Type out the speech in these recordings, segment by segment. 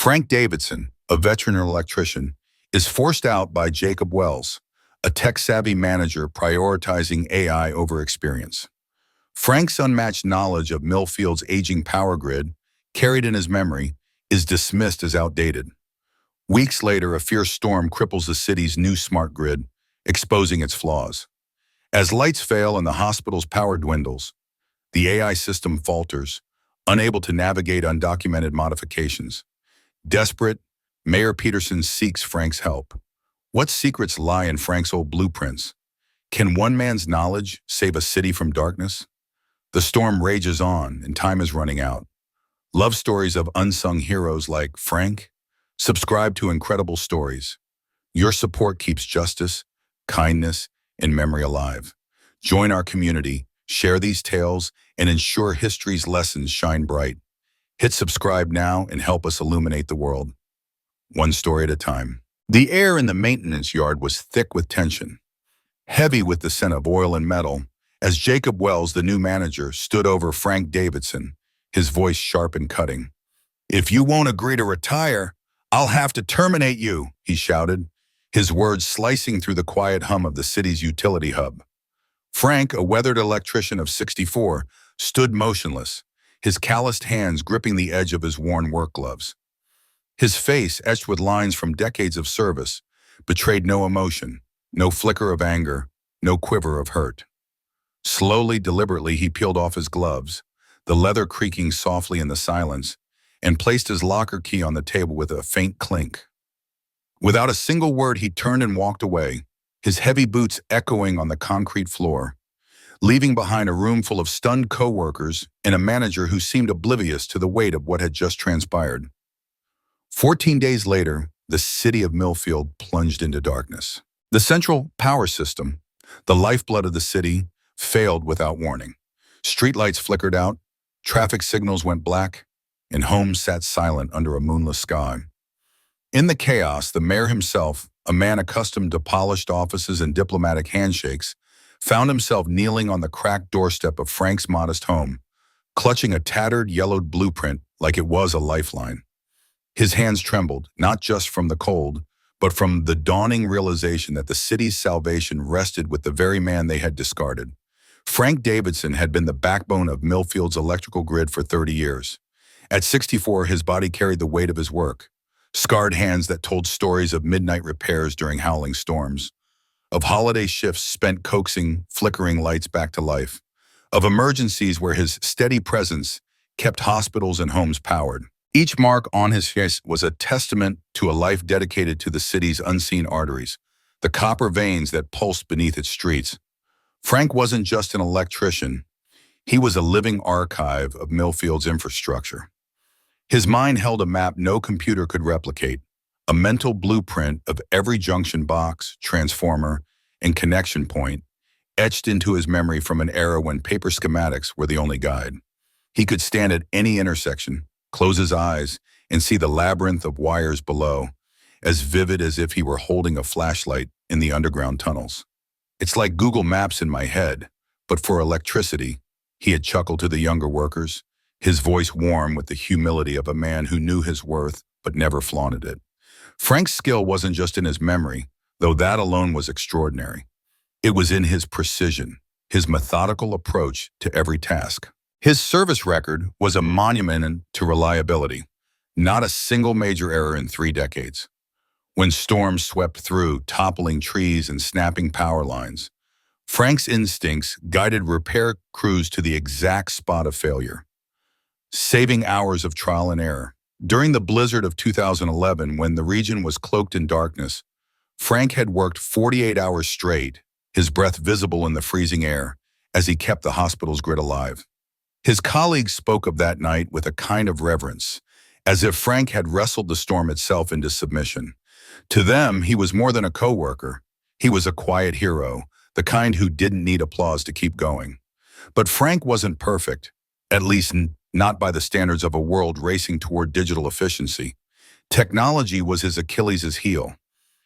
Frank Davidson, a veteran electrician, is forced out by Jacob Wells, a tech-savvy manager prioritizing AI over experience. Frank's unmatched knowledge of Milfield's aging power grid, carried in his memory, is dismissed as outdated. Weeks later, a fierce storm cripples the city's new smart grid, exposing its flaws. As lights fail and the hospital's power dwindles, the AI system falters, unable to navigate undocumented modifications. Desperate, Mayor Peterson seeks Frank's help. What secrets lie in Frank's old blueprints? Can one man's knowledge save a city from darkness? The storm rages on and time is running out. Love stories of unsung heroes like Frank? Subscribe to Incredible Stories. Your support keeps justice, kindness, and memory alive. Join our community, share these tales, and ensure history's lessons shine bright. Hit subscribe now and help us illuminate the world. One story at a time. The air in the maintenance yard was thick with tension, heavy with the scent of oil and metal, as Jacob Wells, the new manager, stood over Frank Davidson, his voice sharp and cutting. "If you won't agree to retire, I'll have to terminate you," he shouted, his words slicing through the quiet hum of the city's utility hub. Frank, a weathered electrician of 64, stood motionless, his calloused hands gripping the edge of his worn work gloves. His face, etched with lines from decades of service, betrayed no emotion, no flicker of anger, no quiver of hurt. Slowly, deliberately, he peeled off his gloves, the leather creaking softly in the silence, and placed his locker key on the table with a faint clink. Without a single word, he turned and walked away, his heavy boots echoing on the concrete floor, leaving behind a room full of stunned co-workers and a manager who seemed oblivious to the weight of what had just transpired. 14 days later, the city of Milfield plunged into darkness. The central power system, the lifeblood of the city, failed without warning. Streetlights flickered out, traffic signals went black, and homes sat silent under a moonless sky. In the chaos, the mayor himself, a man accustomed to polished offices and diplomatic handshakes, found himself kneeling on the cracked doorstep of Frank's modest home, clutching a tattered, yellowed blueprint like it was a lifeline. His hands trembled, not just from the cold, but from the dawning realization that the city's salvation rested with the very man they had discarded. Frank Davidson had been the backbone of Milfield's electrical grid for 30 years. At 64, his body carried the weight of his work, scarred hands that told stories of midnight repairs during howling storms, of holiday shifts spent coaxing flickering lights back to life, of emergencies where his steady presence kept hospitals and homes powered. Each mark on his face was a testament to a life dedicated to the city's unseen arteries, the copper veins that pulsed beneath its streets. Frank wasn't just an electrician, he was a living archive of Milfield's infrastructure. His mind held a map no computer could replicate, a mental blueprint of every junction box, transformer, and connection point, etched into his memory from an era when paper schematics were the only guide. He could stand at any intersection, close his eyes, and see the labyrinth of wires below, as vivid as if he were holding a flashlight in the underground tunnels. "It's like Google Maps in my head, but for electricity," he had chuckled to the younger workers, his voice warm with the humility of a man who knew his worth but never flaunted it. Frank's skill wasn't just in his memory, though that alone was extraordinary. It was in his precision, his methodical approach to every task. His service record was a monument to reliability, not a single major error in 3 decades. When storms swept through, toppling trees and snapping power lines, Frank's instincts guided repair crews to the exact spot of failure, saving hours of trial and error. During the blizzard of 2011, when the region was cloaked in darkness, Frank had worked 48 hours straight, his breath visible in the freezing air, as he kept the hospital's grid alive. His colleagues spoke of that night with a kind of reverence, as if Frank had wrestled the storm itself into submission. To them, he was more than a co-worker. He was a quiet hero, the kind who didn't need applause to keep going. But Frank wasn't perfect, at least not by the standards of a world racing toward digital efficiency. Technology was his Achilles' heel.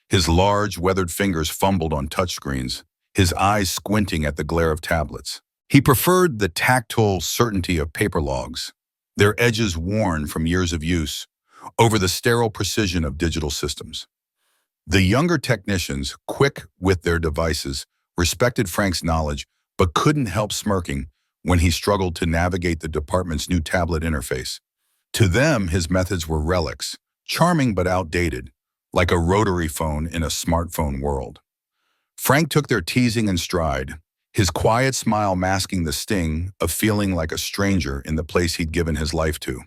His large, weathered fingers fumbled on touchscreens, his eyes squinting at the glare of tablets. He preferred the tactile certainty of paper logs, their edges worn from years of use, over the sterile precision of digital systems. The younger technicians, quick with their devices, respected Frank's knowledge but couldn't help smirking when he struggled to navigate the department's new tablet interface. To them, his methods were relics, charming but outdated, like a rotary phone in a smartphone world. Frank took their teasing in stride, his quiet smile masking the sting of feeling like a stranger in the place he'd given his life to.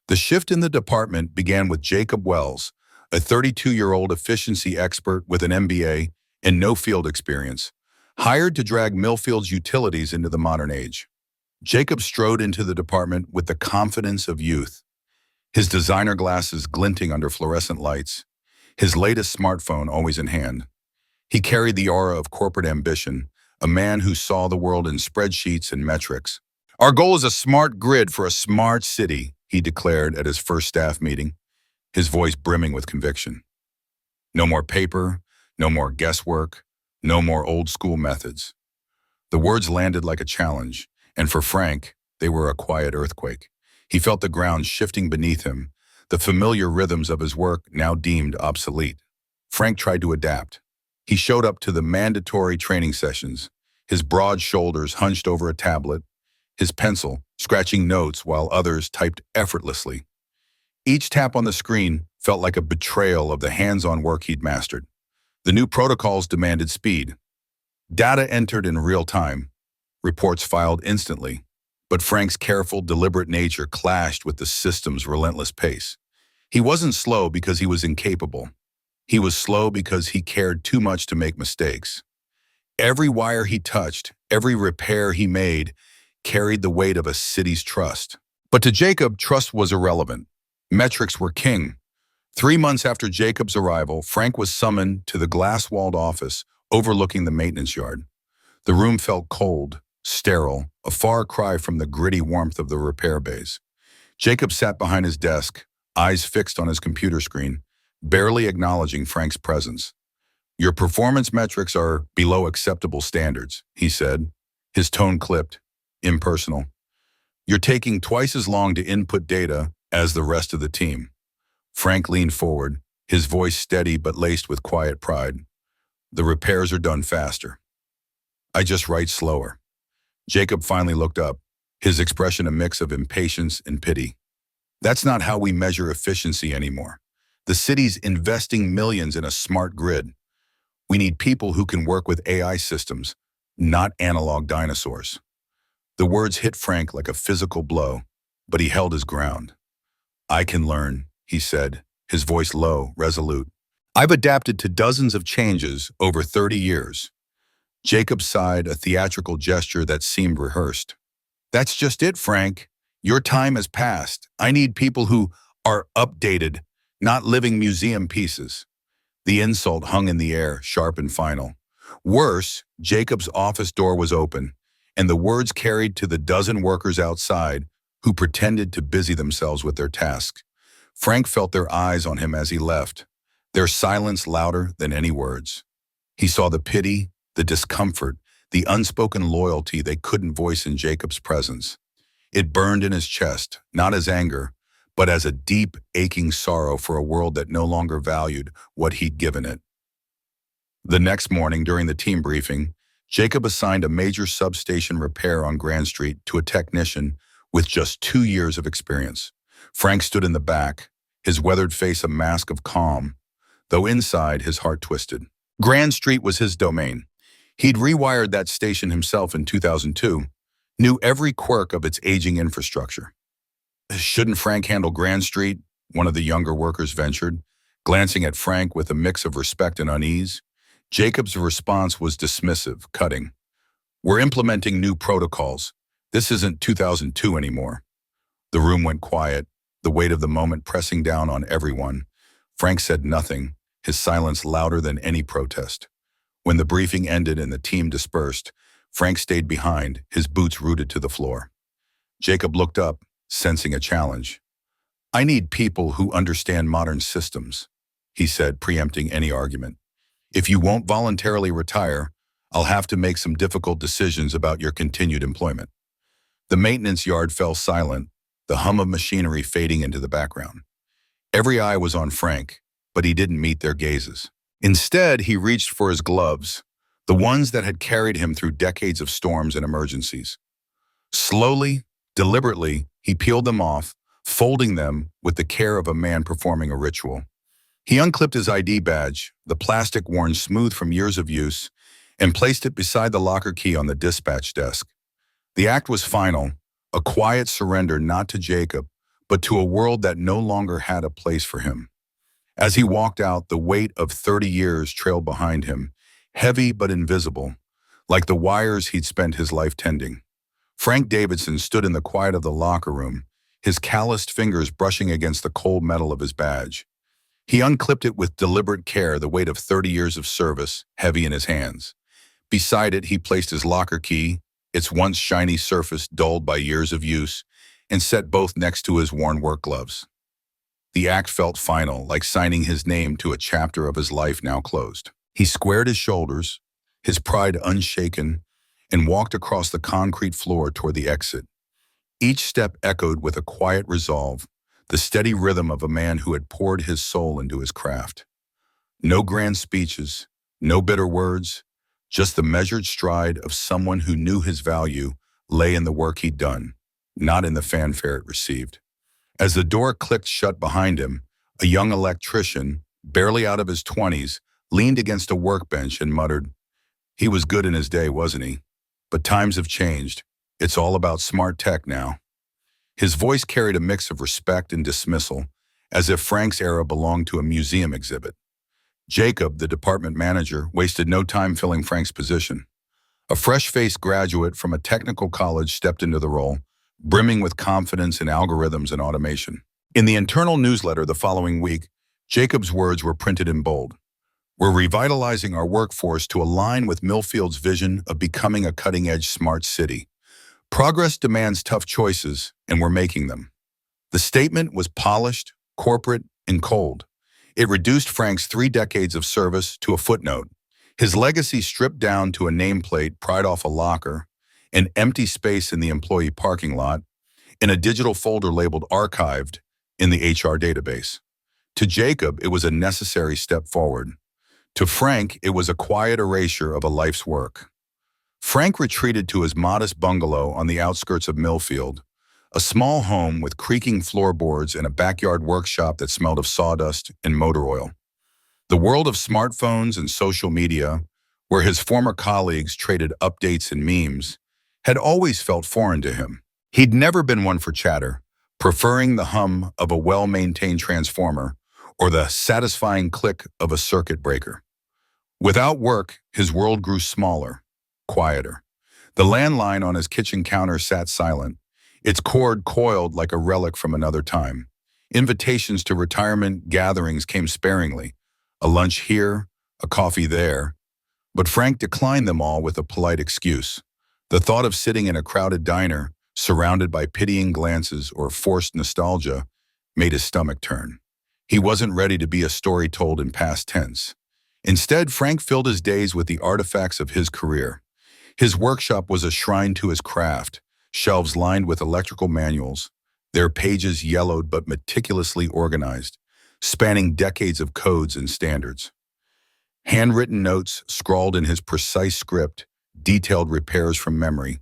The shift in the department began with Jacob Wells, a 32-year-old efficiency expert with an MBA and no field experience, hired to drag Milfield's utilities into the modern age. Jacob strode into the department with the confidence of youth, his designer glasses glinting under fluorescent lights, his latest smartphone always in hand. He carried the aura of corporate ambition, a man who saw the world in spreadsheets and metrics. "Our goal is a smart grid for a smart city," he declared at his first staff meeting, his voice brimming with conviction. No more paper, no more guesswork, no more old-school methods. The words landed like a challenge, and for Frank, they were a quiet earthquake. He felt the ground shifting beneath him, the familiar rhythms of his work now deemed obsolete. Frank tried to adapt. He showed up to the mandatory training sessions, his broad shoulders hunched over a tablet, his pencil scratching notes while others typed effortlessly. Each tap on the screen felt like a betrayal of the hands-on work he'd mastered. The new protocols demanded speed. Data entered in real time, reports filed instantly, but Frank's careful, deliberate nature clashed with the system's relentless pace. He wasn't slow because he was incapable. He was slow because he cared too much to make mistakes. Every wire he touched, every repair he made, carried the weight of a city's trust. But to Jacob, trust was irrelevant. Metrics were king. 3 months after Jacob's arrival, Frank was summoned to the glass-walled office overlooking the maintenance yard. The room felt cold, sterile, a far cry from the gritty warmth of the repair bays. Jacob sat behind his desk, eyes fixed on his computer screen, barely acknowledging Frank's presence. "Your performance metrics are below acceptable standards," he said, his tone clipped, impersonal. "You're taking twice as long to input data as the rest of the team." Frank leaned forward, his voice steady but laced with quiet pride. "The repairs are done faster. I just write slower." Jacob finally looked up, his expression a mix of impatience and pity. "That's not how we measure efficiency anymore. The city's investing millions in a smart grid. We need people who can work with AI systems, not analog dinosaurs." The words hit Frank like a physical blow, but he held his ground. "I can learn," he said, his voice low, resolute. "I've adapted to dozens of changes over 30 years. Jacob sighed, a theatrical gesture that seemed rehearsed. "That's just it, Frank. Your time has passed. I need people who are updated, not living museum pieces." The insult hung in the air, sharp and final. Worse, Jacob's office door was open, and the words carried to the dozen workers outside who pretended to busy themselves with their tasks. Frank felt their eyes on him as he left, their silence louder than any words. He saw the pity, the discomfort, the unspoken loyalty they couldn't voice in Jacob's presence. It burned in his chest, not as anger, but as a deep, aching sorrow for a world that no longer valued what he'd given it. The next morning, during the team briefing, Jacob assigned a major substation repair on Grand Street to a technician with just 2 years of experience. Frank stood in the back, his weathered face a mask of calm, though inside his heart twisted. Grand Street was his domain. He'd rewired that station himself in 2002, knew every quirk of its aging infrastructure. "Shouldn't Frank handle Grand Street?" one of the younger workers ventured, glancing at Frank with a mix of respect and unease. Jacob's response was dismissive, cutting. "We're implementing new protocols. This isn't 2002 anymore." The room went quiet, the weight of the moment pressing down on everyone. Frank said nothing, his silence louder than any protest. When the briefing ended and the team dispersed, Frank stayed behind, his boots rooted to the floor. Jacob looked up, sensing a challenge. "I need people who understand modern systems," he said, preempting any argument. "If you won't voluntarily retire, I'll have to make some difficult decisions about your continued employment." The maintenance yard fell silent, the hum of machinery fading into the background. Every eye was on Frank, but he didn't meet their gazes. Instead, he reached for his gloves, the ones that had carried him through decades of storms and emergencies. Slowly, deliberately, he peeled them off, folding them with the care of a man performing a ritual. He unclipped his ID badge, the plastic worn smooth from years of use, and placed it beside the locker key on the dispatch desk. The act was final, a quiet surrender not to Jacob, but to a world that no longer had a place for him. As he walked out, the weight of 30 years trailed behind him, heavy but invisible, like the wires he'd spent his life tending. Frank Davidson stood in the quiet of the locker room, his calloused fingers brushing against the cold metal of his badge. He unclipped it with deliberate care, the weight of 30 years of service heavy in his hands. Beside it, he placed his locker key, its once shiny surface dulled by years of use, and set both next to his worn work gloves. The act felt final, like signing his name to a chapter of his life now closed. He squared his shoulders, his pride unshaken, and walked across the concrete floor toward the exit. Each step echoed with a quiet resolve, the steady rhythm of a man who had poured his soul into his craft. No grand speeches, no bitter words, just the measured stride of someone who knew his value lay in the work he'd done, not in the fanfare it received. As the door clicked shut behind him, a young electrician, barely out of his 20s, leaned against a workbench and muttered, "He was good in his day, wasn't he? But times have changed. It's all about smart tech now." His voice carried a mix of respect and dismissal, as if Frank's era belonged to a museum exhibit. Jacob, the department manager, wasted no time filling Frank's position. A fresh-faced graduate from a technical college stepped into the role, brimming with confidence in algorithms and automation. In the internal newsletter the following week, Jacob's words were printed in bold. "We're revitalizing our workforce to align with Milfield's vision of becoming a cutting-edge smart city. Progress demands tough choices, and we're making them." The statement was polished, corporate, and cold. It reduced Frank's 3 decades of service to a footnote, his legacy stripped down to a nameplate pried off a locker, an empty space in the employee parking lot, and a digital folder labeled archived in the HR database. To Jacob, it was a necessary step forward. To Frank, it was a quiet erasure of a life's work. Frank retreated to his modest bungalow on the outskirts of Milfield, a small home with creaking floorboards and a backyard workshop that smelled of sawdust and motor oil. The world of smartphones and social media, where his former colleagues traded updates and memes, had always felt foreign to him. He'd never been one for chatter, preferring the hum of a well-maintained transformer or the satisfying click of a circuit breaker. Without work, his world grew smaller, quieter. The landline on his kitchen counter sat silent, its cord coiled like a relic from another time. Invitations to retirement gatherings came sparingly, a lunch here, a coffee there, but Frank declined them all with a polite excuse. The thought of sitting in a crowded diner, surrounded by pitying glances or forced nostalgia, made his stomach turn. He wasn't ready to be a story told in past tense. Instead, Frank filled his days with the artifacts of his career. His workshop was a shrine to his craft, shelves lined with electrical manuals, their pages yellowed but meticulously organized, spanning decades of codes and standards. Handwritten notes scrawled in his precise script detailed repairs from memory,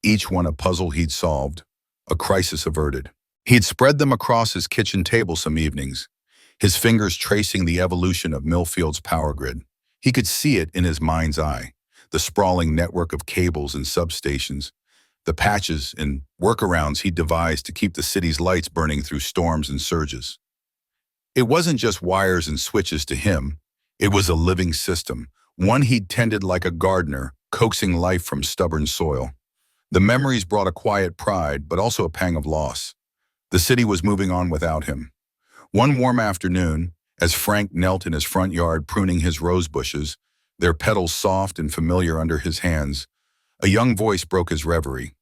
each one a puzzle he'd solved, a crisis averted. He'd spread them across his kitchen table some evenings, his fingers tracing the evolution of Milfield's power grid. He could see it in his mind's eye, the sprawling network of cables and substations, the patches and workarounds he'd devised to keep the city's lights burning through storms and surges. It wasn't just wires and switches to him. It was a living system, one he'd tended like a gardener, coaxing life from stubborn soil. The memories brought a quiet pride, but also a pang of loss. The city was moving on without him. One warm afternoon, as Frank knelt in his front yard pruning his rose bushes, their petals soft and familiar under his hands, a young voice broke his reverie.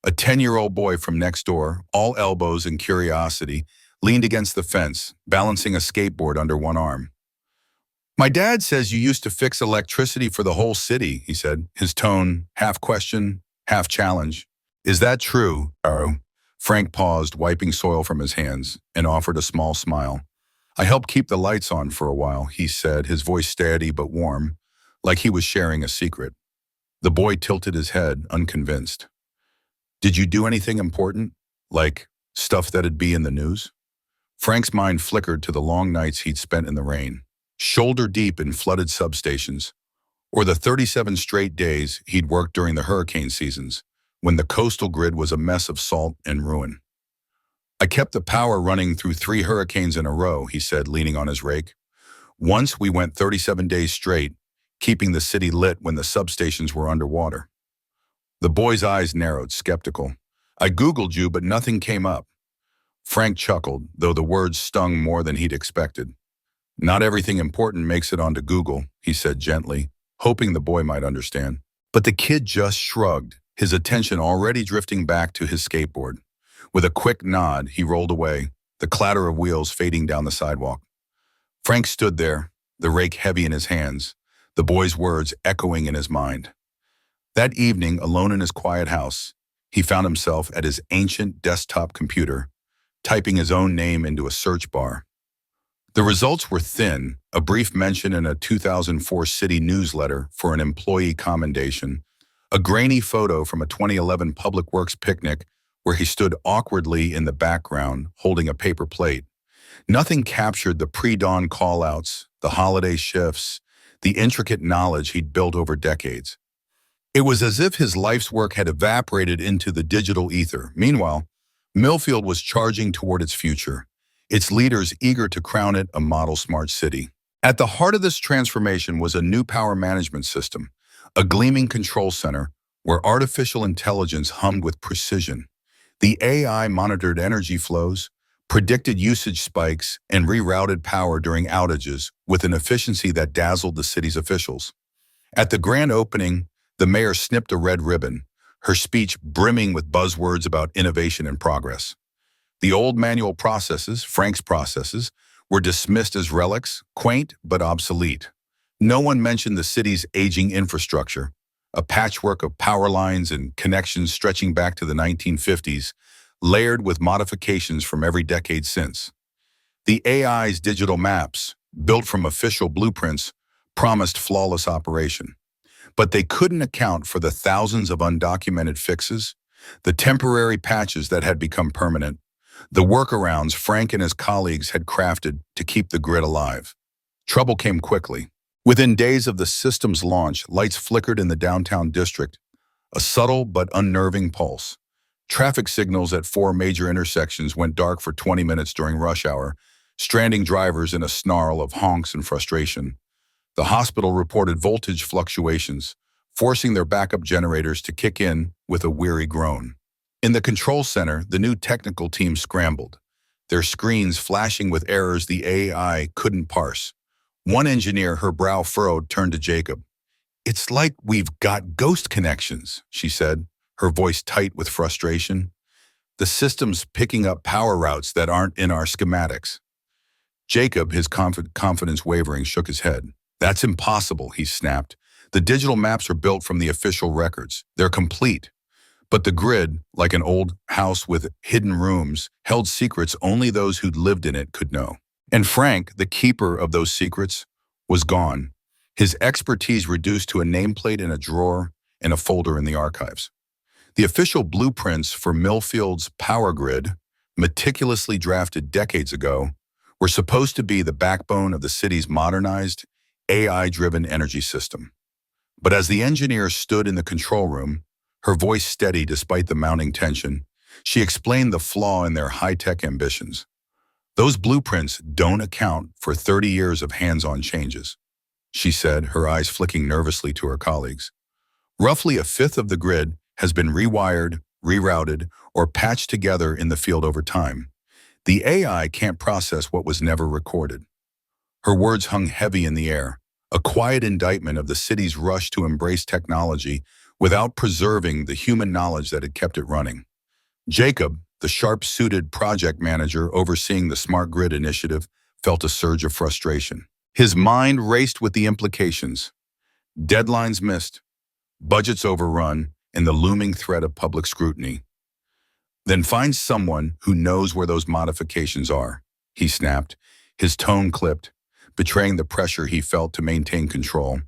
A 10-year-old boy from next door, all elbows and curiosity, leaned against the fence, balancing a skateboard under one arm. "My dad says you used to fix electricity for the whole city," he said, his tone half question, half challenge. "Is that true?" Frank paused, wiping soil from his hands, and offered a small smile. I helped keep the lights on for a while, he said, his voice steady but warm, like he was sharing a secret. The boy tilted his head, unconvinced. Did you do anything important? Like stuff that'd be in the news? Frank's mind flickered to the long nights he'd spent in the rain, shoulder deep in flooded substations, or the 37 straight days he'd worked during the hurricane seasons, when the coastal grid was a mess of salt and ruin. I kept the power running through 3 hurricanes in a row, he said, leaning on his rake. Once we went 37 days straight, keeping the city lit when the substations were underwater. The boy's eyes narrowed, skeptical. I Googled you, but nothing came up. Frank chuckled, though the words stung more than he'd expected. Not everything important makes it onto Google, he said gently, hoping the boy might understand. But the kid just shrugged, his attention already drifting back to his skateboard. With a quick nod, he rolled away, the clatter of wheels fading down the sidewalk. Frank stood there, the rake heavy in his hands, the boy's words echoing in his mind. That evening, alone in his quiet house, he found himself at his ancient desktop computer, typing his own name into a search bar. The results were thin, a brief mention in a 2004 city newsletter for an employee commendation, a grainy photo from a 2011 Public Works picnic where he stood awkwardly in the background holding a paper plate. Nothing captured the pre-dawn call-outs, the holiday shifts, the intricate knowledge he'd built over decades. It was as if his life's work had evaporated into the digital ether. Meanwhile, Milfield was charging toward its future, its leaders eager to crown it a model smart city. At the heart of this transformation was a new power management system, a gleaming control center where artificial intelligence hummed with precision. The AI monitored energy flows, predicted usage spikes, and rerouted power during outages with an efficiency that dazzled the city's officials. At the grand opening, the mayor snipped a red ribbon, her speech brimming with buzzwords about innovation and progress. The old manual processes, Frank's processes, were dismissed as relics, quaint but obsolete. No one mentioned the city's aging infrastructure, a patchwork of power lines and connections stretching back to the 1950s, layered with modifications from every decade since. The AI's digital maps, built from official blueprints, promised flawless operation. But they couldn't account for the thousands of undocumented fixes, the temporary patches that had become permanent, the workarounds Frank and his colleagues had crafted to keep the grid alive. Trouble came quickly. Within days of the system's launch, lights flickered in the downtown district, a subtle but unnerving pulse. Traffic signals at 4 major intersections went dark for 20 minutes during rush hour, stranding drivers in a snarl of honks and frustration. The hospital reported voltage fluctuations, forcing their backup generators to kick in with a weary groan. In the control center, the new technical team scrambled, their screens flashing with errors the AI couldn't parse. One engineer, her brow furrowed, turned to Jacob. "It's like we've got ghost connections," she said, her voice tight with frustration. "The system's picking up power routes that aren't in our schematics." Jacob, his confidence wavering, shook his head. "That's impossible," he snapped. "The digital maps are built from the official records. They're complete. But the grid, like an old house with hidden rooms, held secrets only those who'd lived in it could know. And Frank, the keeper of those secrets, was gone, his expertise reduced to a nameplate in a drawer and a folder in the archives. The official blueprints for Milfield's power grid, meticulously drafted decades ago, were supposed to be the backbone of the city's modernized, AI-driven energy system. But as the engineer stood in the control room, her voice steady despite the mounting tension, she explained the flaw in their high-tech ambitions. "Those blueprints don't account for 30 years of hands-on changes," she said, her eyes flicking nervously to her colleagues. "Roughly a fifth of the grid has been rewired, rerouted, or patched together in the field over time. The AI can't process what was never recorded." Her words hung heavy in the air, a quiet indictment of the city's rush to embrace technology without preserving the human knowledge that had kept it running. Jacob, the sharp-suited project manager overseeing the Smart Grid initiative, felt a surge of frustration. His mind raced with the implications. Deadlines missed, budgets overrun, and the looming threat of public scrutiny. "Then find someone who knows where those modifications are," he snapped, His tone clipped, betraying the pressure he felt to maintain control.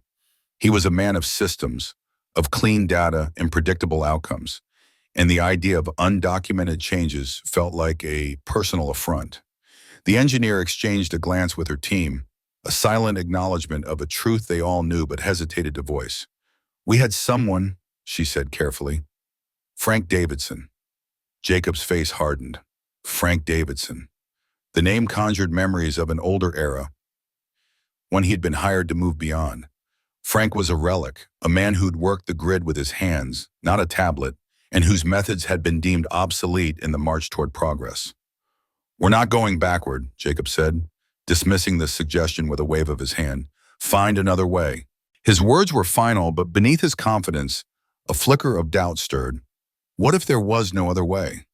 He was a man of systems, of clean data and predictable outcomes, and the idea of undocumented changes felt like a personal affront. The engineer exchanged a glance with her team, a silent acknowledgement of a truth they all knew but hesitated to voice. "We had someone," she said carefully. "Frank Davidson." Jacob's face hardened. Frank Davidson. The name conjured memories of an older era, one he'd been hired to move beyond. Frank was a relic, a man who'd worked the grid with his hands, not a tablet, and whose methods had been deemed obsolete in the march toward progress. "We're not going backward," Jacob said, dismissing the suggestion with a wave of his hand. "Find another way." His words were final, but beneath his confidence, a flicker of doubt stirred. What if there was no other way?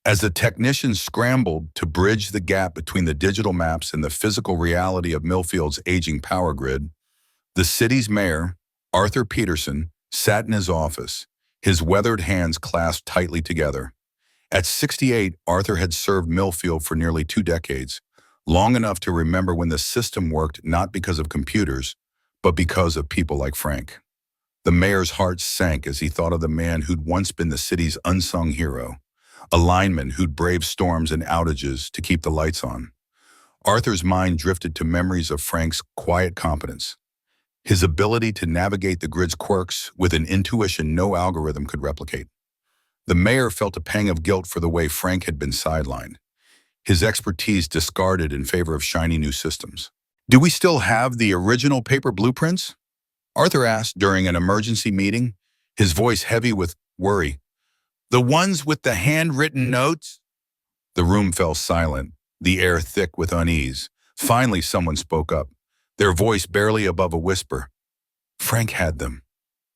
As the technicians scrambled to bridge the gap between the digital maps and the physical reality of Milfield's aging power grid, the city's mayor, Arthur Peterson, sat in his office, his weathered hands clasped tightly together. At 68, Arthur had served Milfield for nearly 2 decades, long enough to remember when the system worked not because of computers, but because of people like Frank. The mayor's heart sank as he thought of the man who'd once been the city's unsung hero, a lineman who'd braved storms and outages to keep the lights on. Arthur's mind drifted to memories of Frank's quiet competence, his ability to navigate the grid's quirks with an intuition no algorithm could replicate. The mayor felt a pang of guilt for the way Frank had been sidelined, his expertise discarded in favor of shiny new systems. "Do we still have the original paper blueprints?" Arthur asked during an emergency meeting, his voice heavy with worry. "The ones with the handwritten notes?" The room fell silent, the air thick with unease. Finally, someone spoke up, their voice barely above a whisper. Frank had them.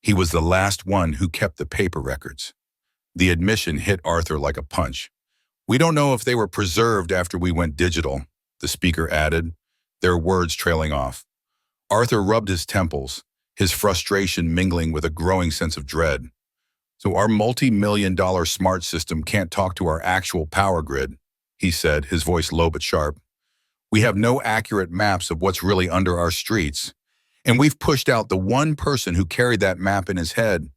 He was the last one who kept the paper records. The admission hit Arthur like a punch. "We don't know if they were preserved after we went digital," the speaker added, their words trailing off. Arthur rubbed his temples, his frustration mingling with a growing sense of dread. "So our multi-million-dollar smart system can't talk to our actual power grid," he said, his voice low but sharp. "We have no accurate maps of what's really under our streets, and we've pushed out the one person who carried that map in his head."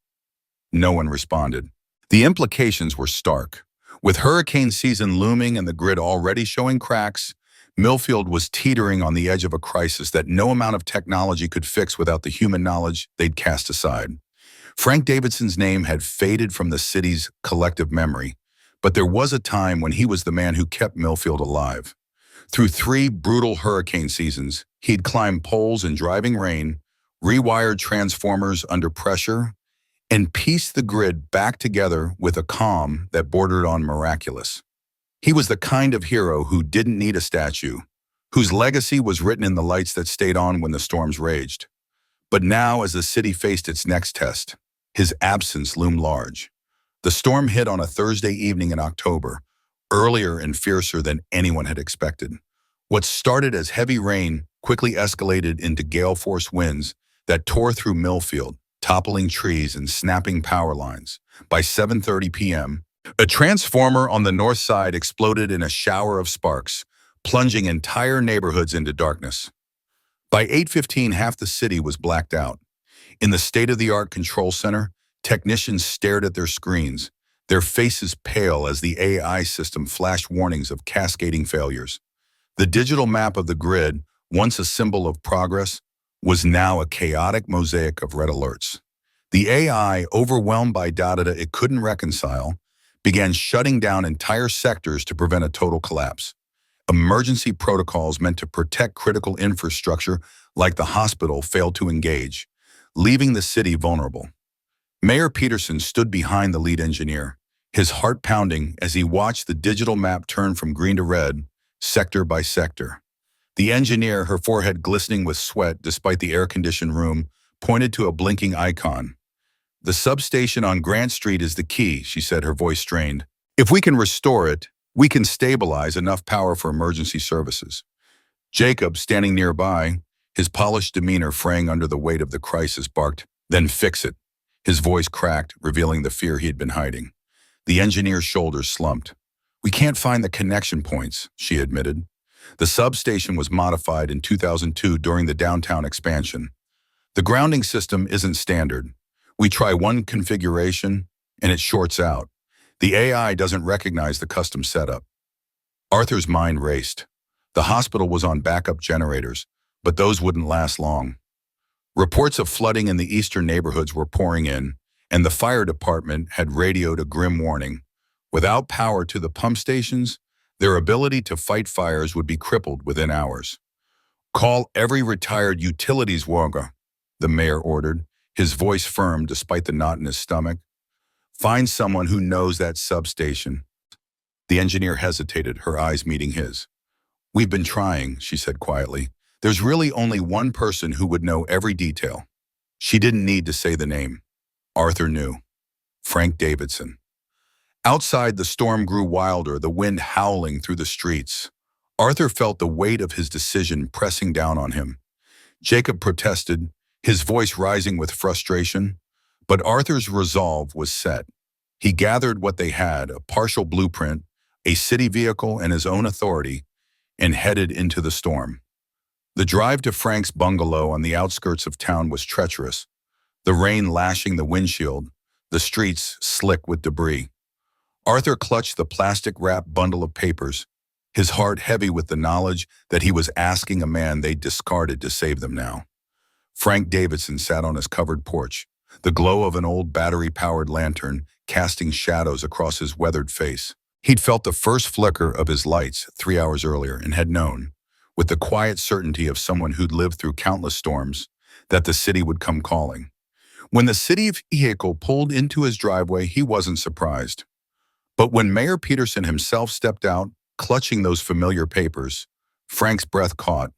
No one responded. The implications were stark. With hurricane season looming and the grid already showing cracks, Milfield was teetering on the edge of a crisis that no amount of technology could fix without the human knowledge they'd cast aside. Frank Davidson's name had faded from the city's collective memory, but there was a time when he was the man who kept Milfield alive. Through 3 brutal hurricane seasons, he'd climbed poles in driving rain, rewired transformers under pressure, and pieced the grid back together with a calm that bordered on miraculous. He was the kind of hero who didn't need a statue, whose legacy was written in the lights that stayed on when the storms raged. But now, as the city faced its next test, his absence loomed large. The storm hit on a Thursday evening in October, earlier and fiercer than anyone had expected. What started as heavy rain quickly escalated into gale-force winds that tore through Milfield, toppling trees and snapping power lines. By 7:30 p.m., a transformer on the north side exploded in a shower of sparks, plunging entire neighborhoods into darkness. By 8:15, half the city was blacked out. In the state-of-the-art control center, technicians stared at their screens, their faces pale as the AI system flashed warnings of cascading failures. The digital map of the grid, once a symbol of progress, was now a chaotic mosaic of red alerts. The AI, overwhelmed by data it couldn't reconcile, began shutting down entire sectors to prevent a total collapse. Emergency protocols meant to protect critical infrastructure like the hospital failed to engage, leaving the city vulnerable. Mayor Peterson stood behind the lead engineer, his heart pounding as he watched the digital map turn from green to red, sector by sector. The engineer, her forehead glistening with sweat despite the air-conditioned room, pointed to a blinking icon. "The substation on Grant Street is the key," she said, her voice strained. "If we can restore it, we can stabilize enough power for emergency services." Jacob, standing nearby, his polished demeanor fraying under the weight of the crisis, barked, "Then fix it." His voice cracked, revealing the fear he had been hiding. The engineer's shoulders slumped. "We can't find the connection points," she admitted. The substation was modified in 2002 during the downtown expansion. The grounding system isn't standard. We try one configuration, and it shorts out. The AI doesn't recognize the custom setup. Arthur's mind raced. The hospital was on backup generators, but those wouldn't last long. Reports of flooding in the eastern neighborhoods were pouring in, and the fire department had radioed a grim warning. Without power to the pump stations, their ability to fight fires would be crippled within hours. Call every retired utilities worker, the mayor ordered, his voice firm despite the knot in his stomach. Find someone who knows that substation. The engineer hesitated, her eyes meeting his. We've been trying, she said quietly. There's really only one person who would know every detail. She didn't need to say the name. Arthur knew. Frank Davidson. Outside, the storm grew wilder, the wind howling through the streets. Arthur felt the weight of his decision pressing down on him. Jacob protested, his voice rising with frustration. But Arthur's resolve was set. He gathered what they had, a partial blueprint, a city vehicle, and his own authority, and headed into the storm. The drive to Frank's bungalow on the outskirts of town was treacherous, the rain lashing the windshield, the streets slick with debris. Arthur clutched the plastic-wrapped bundle of papers, his heart heavy with the knowledge that he was asking a man they'd discarded to save them now. Frank Davidson sat on his covered porch, the glow of an old battery-powered lantern casting shadows across his weathered face. He'd felt the first flicker of his lights 3 hours earlier and had known, with the quiet certainty of someone who'd lived through countless storms, that the city would come calling. When the city vehicle pulled into his driveway, he wasn't surprised. But when Mayor Peterson himself stepped out, clutching those familiar papers, Frank's breath caught.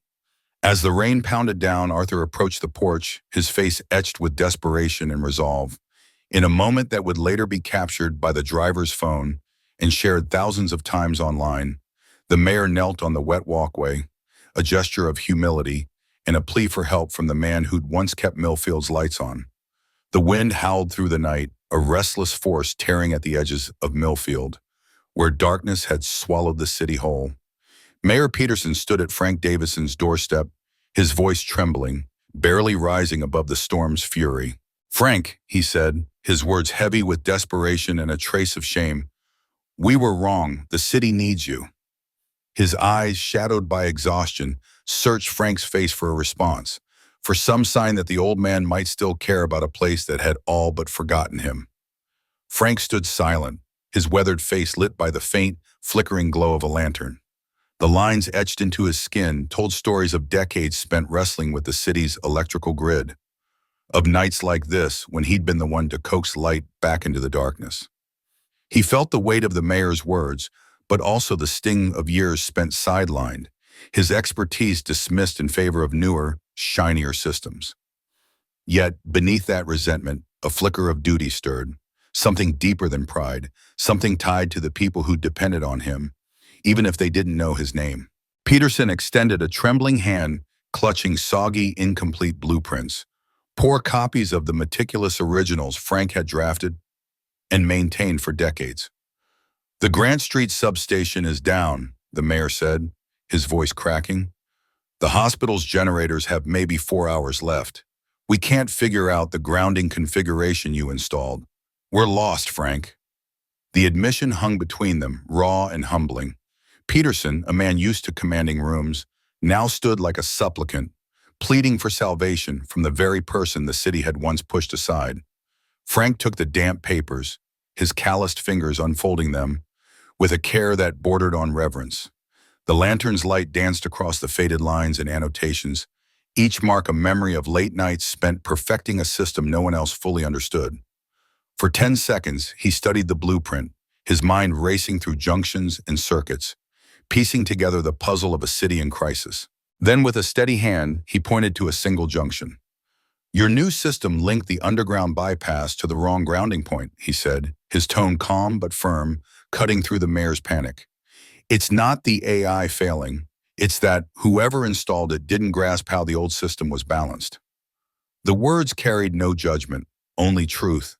As the rain pounded down, Arthur approached the porch, his face etched with desperation and resolve. In a moment that would later be captured by the driver's phone and shared thousands of times online, the mayor knelt on the wet walkway, a gesture of humility and a plea for help from the man who'd once kept Milfield's lights on. The wind howled through the night, a restless force tearing at the edges of Milfield, where darkness had swallowed the city whole. Mayor Peterson stood at Frank Davidson's doorstep, his voice trembling, barely rising above the storm's fury. "Frank," he said, his words heavy with desperation and a trace of shame, "we were wrong. The city needs you." His eyes, shadowed by exhaustion, searched Frank's face for a response, for some sign that the old man might still care about a place that had all but forgotten him. Frank stood silent, his weathered face lit by the faint, flickering glow of a lantern. The lines etched into his skin told stories of decades spent wrestling with the city's electrical grid, of nights like this when he'd been the one to coax light back into the darkness. He felt the weight of the mayor's words, but also the sting of years spent sidelined, his expertise dismissed in favor of newer, shinier systems. Yet, beneath that resentment, a flicker of duty stirred, something deeper than pride, something tied to the people who depended on him, even if they didn't know his name. Peterson extended a trembling hand, clutching soggy, incomplete blueprints, poor copies of the meticulous originals Frank had drafted and maintained for decades. "The Grant Street substation is down," the mayor said, his voice cracking. "The hospital's generators have maybe 4 hours left. We can't figure out the grounding configuration you installed. We're lost, Frank." The admission hung between them, raw and humbling. Peterson, a man used to commanding rooms, now stood like a supplicant, pleading for salvation from the very person the city had once pushed aside. Frank took the damp papers, his calloused fingers unfolding them, with a care that bordered on reverence. The lantern's light danced across the faded lines and annotations, each mark a memory of late nights spent perfecting a system no one else fully understood. For 10 seconds, he studied the blueprint, his mind racing through junctions and circuits, piecing together the puzzle of a city in crisis. Then, with a steady hand, he pointed to a single junction. "Your new system linked the underground bypass to the wrong grounding point," he said, his tone calm but firm, cutting through the mayor's panic. "It's not the AI failing. It's that whoever installed it didn't grasp how the old system was balanced." The words carried no judgment, only truth.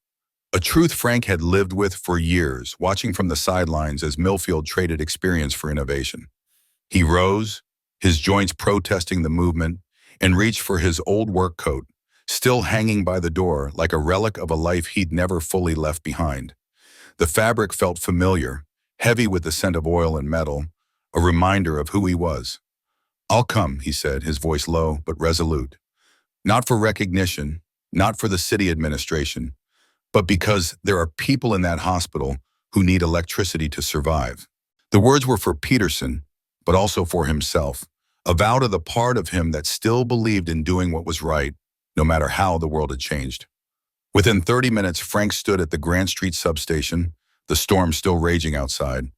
A truth Frank had lived with for years, watching from the sidelines as Milfield traded experience for innovation. He rose, his joints protesting the movement, and reached for his old work coat, still hanging by the door like a relic of a life he'd never fully left behind. The fabric felt familiar, heavy with the scent of oil and metal, a reminder of who he was. "I'll come," he said, his voice low but resolute. "Not for recognition, not for the city administration, but because there are people in that hospital who need electricity to survive." The words were for Peterson, but also for himself, a vow to the part of him that still believed in doing what was right, no matter how the world had changed. Within 30 minutes, Frank stood at the Grant Street substation, the storm still raging outside.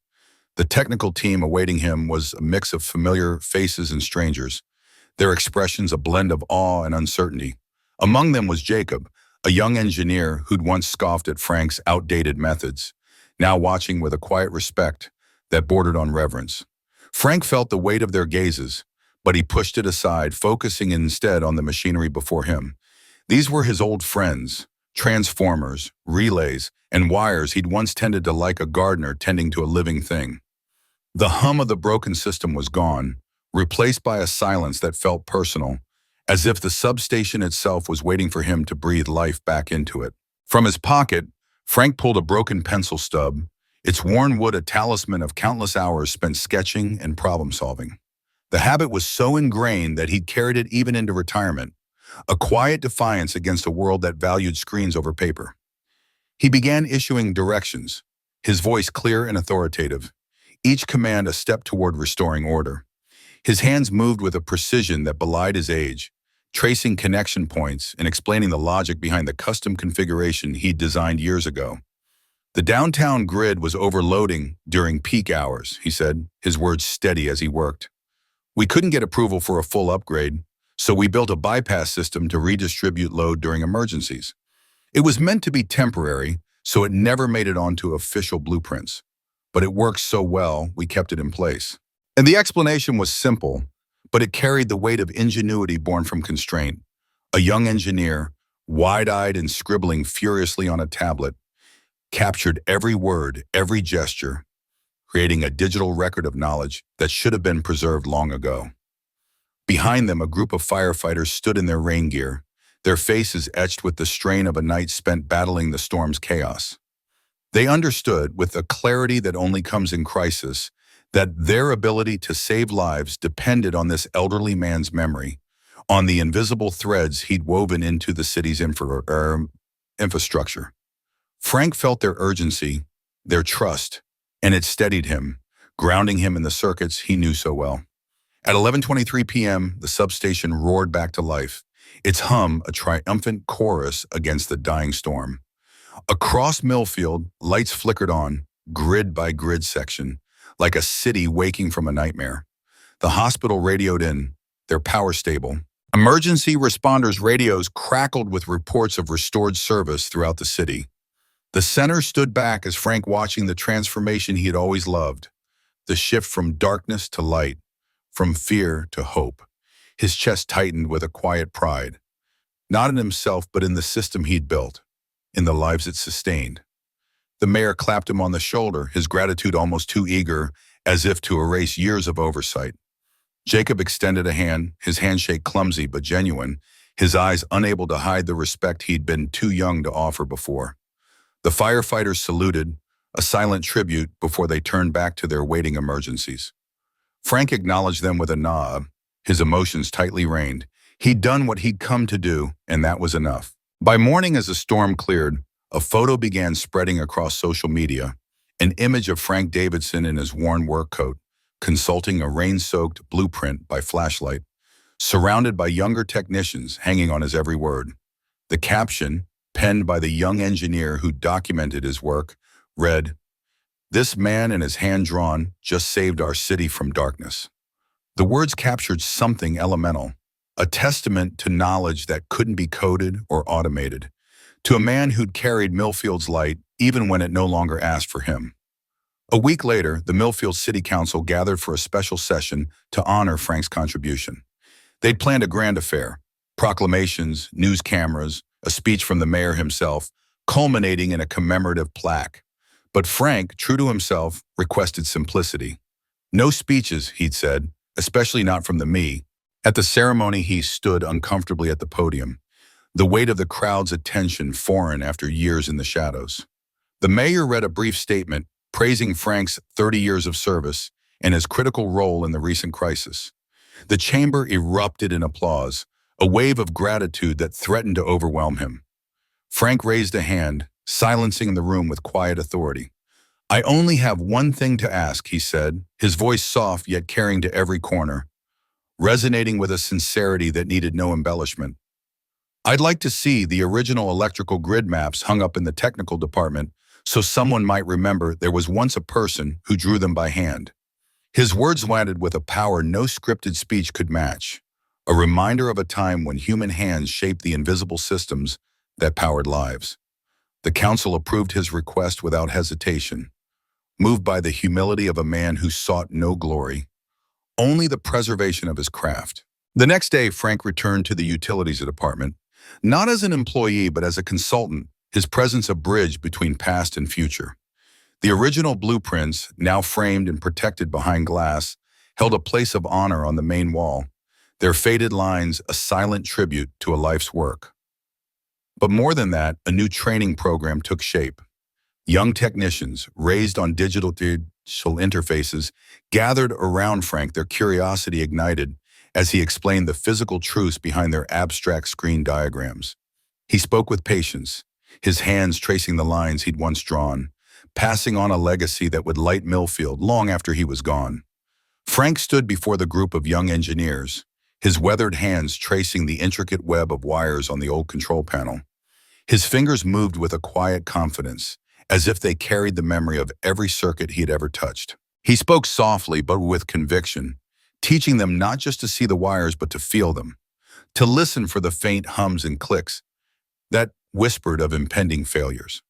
The technical team awaiting him was a mix of familiar faces and strangers, their expressions a blend of awe and uncertainty. Among them was Jacob, a young engineer who'd once scoffed at Frank's outdated methods, now watching with a quiet respect that bordered on reverence. Frank felt the weight of their gazes, but he pushed it aside, focusing instead on the machinery before him. These were his old friends, transformers, relays, and wires he'd once tended to like a gardener tending to a living thing. The hum of the broken system was gone, replaced by a silence that felt personal, as if the substation itself was waiting for him to breathe life back into it. From his pocket, Frank pulled a broken pencil stub, its worn wood a talisman of countless hours spent sketching and problem-solving. The habit was so ingrained that he'd carried it even into retirement, a quiet defiance against a world that valued screens over paper. He began issuing directions, his voice clear and authoritative, each command a step toward restoring order. His hands moved with a precision that belied his age, tracing connection points and explaining the logic behind the custom configuration he'd designed years ago. "The downtown grid was overloading during peak hours," he said, his words steady as he worked. "We couldn't get approval for a full upgrade, so we built a bypass system to redistribute load during emergencies. It was meant to be temporary, so it never made it onto official blueprints. But it worked so well, we kept it in place." And the explanation was simple, but it carried the weight of ingenuity born from constraint. A young engineer, wide-eyed and scribbling furiously on a tablet, captured every word, every gesture, creating a digital record of knowledge that should have been preserved long ago. Behind them, a group of firefighters stood in their rain gear, their faces etched with the strain of a night spent battling the storm's chaos. They understood, with a clarity that only comes in crisis, that their ability to save lives depended on this elderly man's memory, on the invisible threads he'd woven into the city's infrastructure. Frank felt their urgency, their trust, and it steadied him, grounding him in the circuits he knew so well. At 11:23 p.m., the substation roared back to life, its hum a triumphant chorus against the dying storm. Across Milfield, lights flickered on, grid by grid section, like a city waking from a nightmare. The hospital radioed in, their power stable. Emergency responders' radios crackled with reports of restored service throughout the city. The center stood back as Frank watching the transformation he had always loved, the shift from darkness to light, from fear to hope. His chest tightened with a quiet pride, not in himself but in the system he'd built, in the lives it sustained. The mayor clapped him on the shoulder, his gratitude almost too eager, as if to erase years of oversight. Jacob extended a hand, his handshake clumsy but genuine, his eyes unable to hide the respect he'd been too young to offer before. The firefighters saluted, a silent tribute before they turned back to their waiting emergencies. Frank acknowledged them with a nod, his emotions tightly reined. He'd done what he'd come to do, and that was enough. By morning, as the storm cleared, a photo began spreading across social media, an image of Frank Davidson in his worn work coat, consulting a rain-soaked blueprint by flashlight, surrounded by younger technicians hanging on his every word. The caption, penned by the young engineer who documented his work, read, "This man and his hand-drawn just saved our city from darkness." The words captured something elemental, a testament to knowledge that couldn't be coded or automated, to a man who'd carried Milfield's light even when it no longer asked for him. A week later, the Milfield City Council gathered for a special session to honor Frank's contribution. They'd planned a grand affair, proclamations, news cameras, a speech from the mayor himself, culminating in a commemorative plaque. But Frank, true to himself, requested simplicity. No speeches, he'd said, especially not from the me. At the ceremony, he stood uncomfortably at the podium, the weight of the crowd's attention foreign after years in the shadows. The mayor read a brief statement praising Frank's 30 years of service and his critical role in the recent crisis. The chamber erupted in applause, a wave of gratitude that threatened to overwhelm him. Frank raised a hand, silencing the room with quiet authority. "I only have one thing to ask," he said, his voice soft yet carrying to every corner, resonating with a sincerity that needed no embellishment. "I'd like to see the original electrical grid maps hung up in the technical department so someone might remember there was once a person who drew them by hand." His words landed with a power no scripted speech could match, a reminder of a time when human hands shaped the invisible systems that powered lives. The council approved his request without hesitation, moved by the humility of a man who sought no glory, only the preservation of his craft. The next day, Frank returned to the utilities department, not as an employee but as a consultant, his presence a bridge between past and future. The original blueprints, now framed and protected behind glass, held a place of honor on the main wall, their faded lines a silent tribute to a life's work. But more than that, a new training program took shape. Young technicians, raised on digital interfaces, gathered around Frank, their curiosity ignited as he explained the physical truths behind their abstract screen diagrams. He spoke with patience, his hands tracing the lines he'd once drawn, passing on a legacy that would light Milfield long after he was gone. Frank stood before the group of young engineers, his weathered hands tracing the intricate web of wires on the old control panel. His fingers moved with a quiet confidence, as if they carried the memory of every circuit he had ever touched. He spoke softly but with conviction, teaching them not just to see the wires but to feel them, to listen for the faint hums and clicks that whispered of impending failures.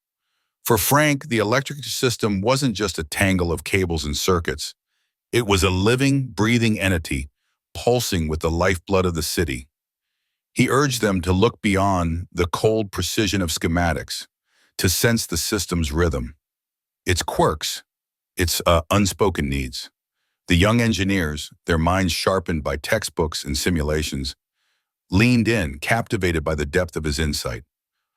For Frank, the electric system wasn't just a tangle of cables and circuits. It was a living, breathing entity, pulsing with the lifeblood of the city. He urged them to look beyond the cold precision of schematics, to sense the system's rhythm, its quirks, its unspoken needs. The young engineers, their minds sharpened by textbooks and simulations, leaned in, captivated by the depth of his insight.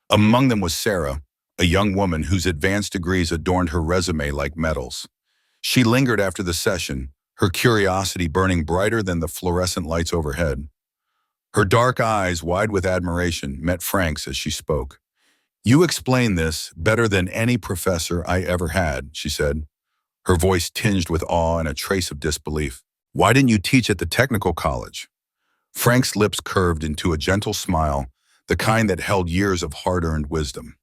Among them was Sarah, a young woman whose advanced degrees adorned her resume like medals. She lingered after the session, her curiosity burning brighter than the fluorescent lights overhead. Her dark eyes, wide with admiration, met Frank's as she spoke. "You explain this better than any professor I ever had," she said, her voice tinged with awe and a trace of disbelief. "Why didn't you teach at the technical college?" Frank's lips curved into a gentle smile, the kind that held years of hard-earned wisdom.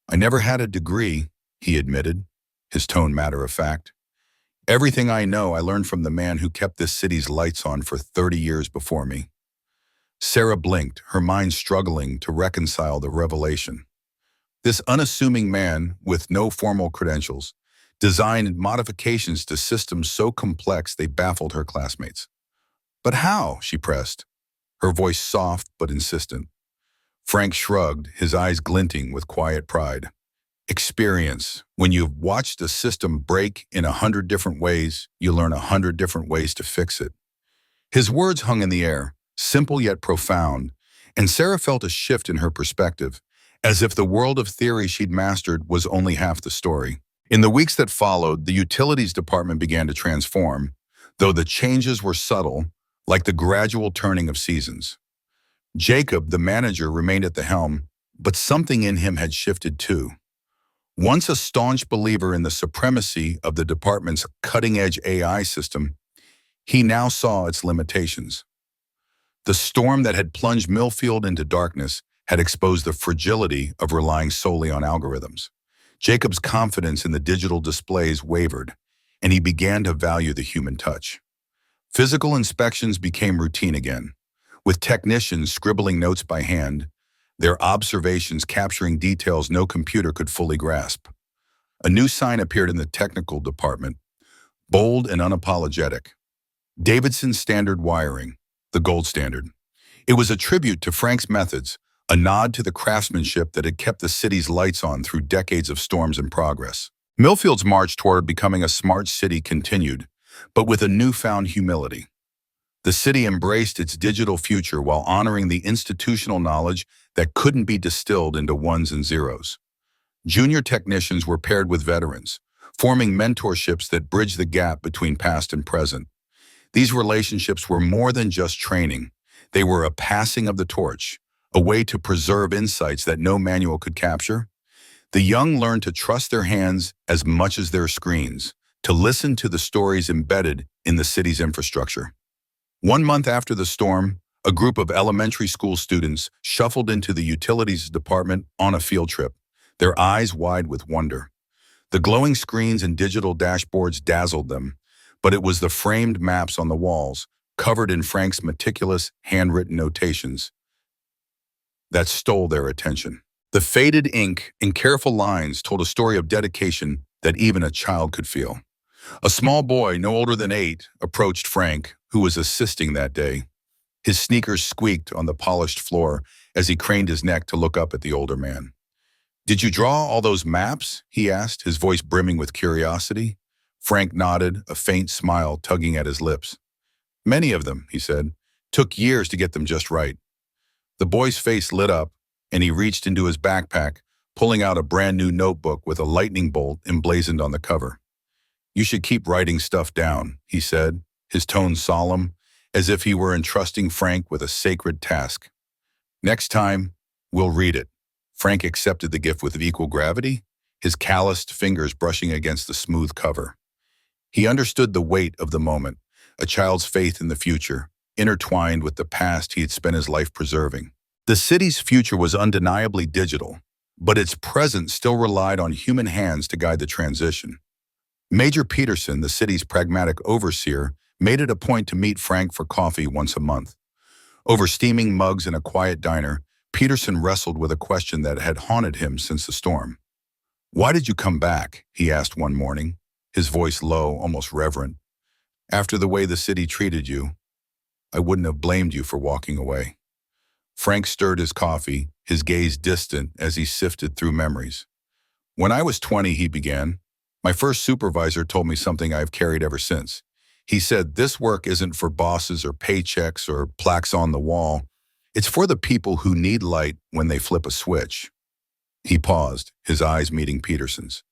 "I never had a degree," he admitted, his tone matter-of-fact. "Everything I know I learned from the man who kept this city's lights on for 30 years before me." Sarah blinked, her mind struggling to reconcile the revelation. This unassuming man, with no formal credentials, designed modifications to systems so complex they baffled her classmates. "But how?" she pressed, her voice soft but insistent. Frank shrugged, his eyes glinting with quiet pride. "Experience. When you've watched a system break in 100 different ways, you learn 100 different ways to fix it." His words hung in the air, simple yet profound, and Sarah felt a shift in her perspective, as if the world of theory she'd mastered was only half the story. In the weeks that followed, the utilities department began to transform, though the changes were subtle, like the gradual turning of seasons. Jacob, the manager, remained at the helm, but something in him had shifted too. Once a staunch believer in the supremacy of the department's cutting-edge AI system, he now saw its limitations. The storm that had plunged Milfield into darkness had exposed the fragility of relying solely on algorithms. Jacob's confidence in the digital displays wavered, and he began to value the human touch. Physical inspections became routine again, with technicians scribbling notes by hand, their observations capturing details no computer could fully grasp. A new sign appeared in the technical department, bold and unapologetic. Davidson Standard Wiring, the gold standard. It was a tribute to Frank's methods, a nod to the craftsmanship that had kept the city's lights on through decades of storms and progress. Milfield's march toward becoming a smart city continued, but with a newfound humility. The city embraced its digital future while honoring the institutional knowledge that couldn't be distilled into ones and zeros. Junior technicians were paired with veterans, forming mentorships that bridged the gap between past and present. These relationships were more than just training. They were a passing of the torch, a way to preserve insights that no manual could capture. The young learned to trust their hands as much as their screens, to listen to the stories embedded in the city's infrastructure. 1 month after the storm, a group of elementary school students shuffled into the utilities department on a field trip, their eyes wide with wonder. The glowing screens and digital dashboards dazzled them, but it was the framed maps on the walls, covered in Frank's meticulous, handwritten notations, that stole their attention. The faded ink and careful lines told a story of dedication that even a child could feel. A small boy, no older than 8, approached Frank, who was assisting that day. His sneakers squeaked on the polished floor as he craned his neck to look up at the older man. "Did you draw all those maps?" he asked, his voice brimming with curiosity. Frank nodded, a faint smile tugging at his lips. "Many of them," he said. "Took years to get them just right." The boy's face lit up, and he reached into his backpack, pulling out a brand new notebook with a lightning bolt emblazoned on the cover. "You should keep writing stuff down," he said, his tone solemn, as if he were entrusting Frank with a sacred task. "Next time, we'll read it." Frank accepted the gift with equal gravity, his calloused fingers brushing against the smooth cover. He understood the weight of the moment, a child's faith in the future, intertwined with the past he had spent his life preserving. The city's future was undeniably digital, but its present still relied on human hands to guide the transition. Major Peterson, the city's pragmatic overseer, made it a point to meet Frank for coffee once a month. Over steaming mugs in a quiet diner, Peterson wrestled with a question that had haunted him since the storm. "Why did you come back?" he asked one morning, his voice low, almost reverent. "After the way the city treated you, I wouldn't have blamed you for walking away." Frank stirred his coffee, his gaze distant as he sifted through memories. "When I was 20, he began, my first supervisor told me something I've carried ever since. He said, this work isn't for bosses or paychecks or plaques on the wall. It's for the people who need light when they flip a switch." He paused, his eyes meeting Peterson's.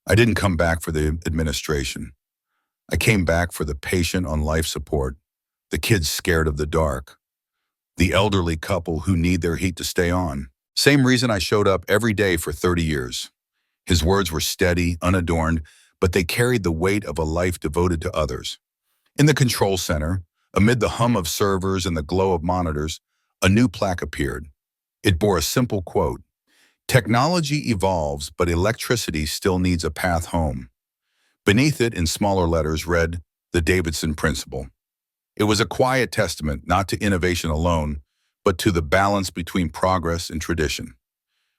"I didn't come back for the administration. I came back for the patient on life support, the kids scared of the dark, the elderly couple who need their heat to stay on. Same reason I showed up every day for 30 years. His words were steady, unadorned, but they carried the weight of a life devoted to others. In the control center, amid the hum of servers and the glow of monitors, a new plaque appeared. It bore a simple quote, "Technology evolves, but electricity still needs a path home." Beneath it, in smaller letters, read, "The Davidson Principle." It was a quiet testament not to innovation alone, but to the balance between progress and tradition.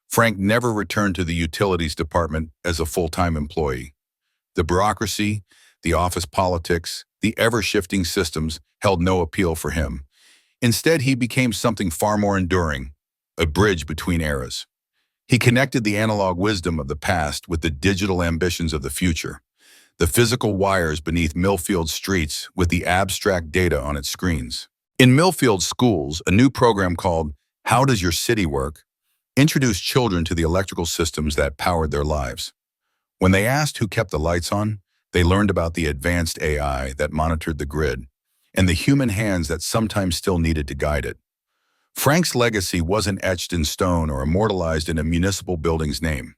Frank never returned to the utilities department as a full-time employee. The bureaucracy, the office politics, the ever-shifting systems held no appeal for him. Instead, he became something far more enduring, a bridge between eras. He connected the analog wisdom of the past with the digital ambitions of the future, the physical wires beneath Milfield streets with the abstract data on its screens. In Milfield schools, a new program called How Does Your City Work introduced children to the electrical systems that powered their lives. When they asked who kept the lights on, they learned about the advanced AI that monitored the grid and the human hands that sometimes still needed to guide it. Frank's legacy wasn't etched in stone or immortalized in a municipal building's name.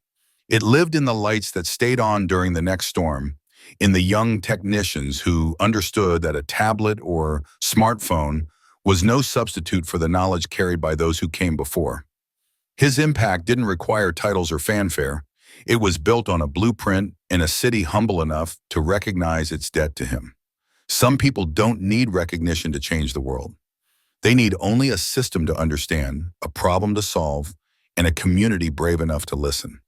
It lived in the lights that stayed on during the next storm, in the young technicians who understood that a tablet or smartphone was no substitute for the knowledge carried by those who came before. His impact didn't require titles or fanfare. It was built on a blueprint in a city humble enough to recognize its debt to him. Some people don't need recognition to change the world. They need only a system to understand, a problem to solve, and a community brave enough to listen.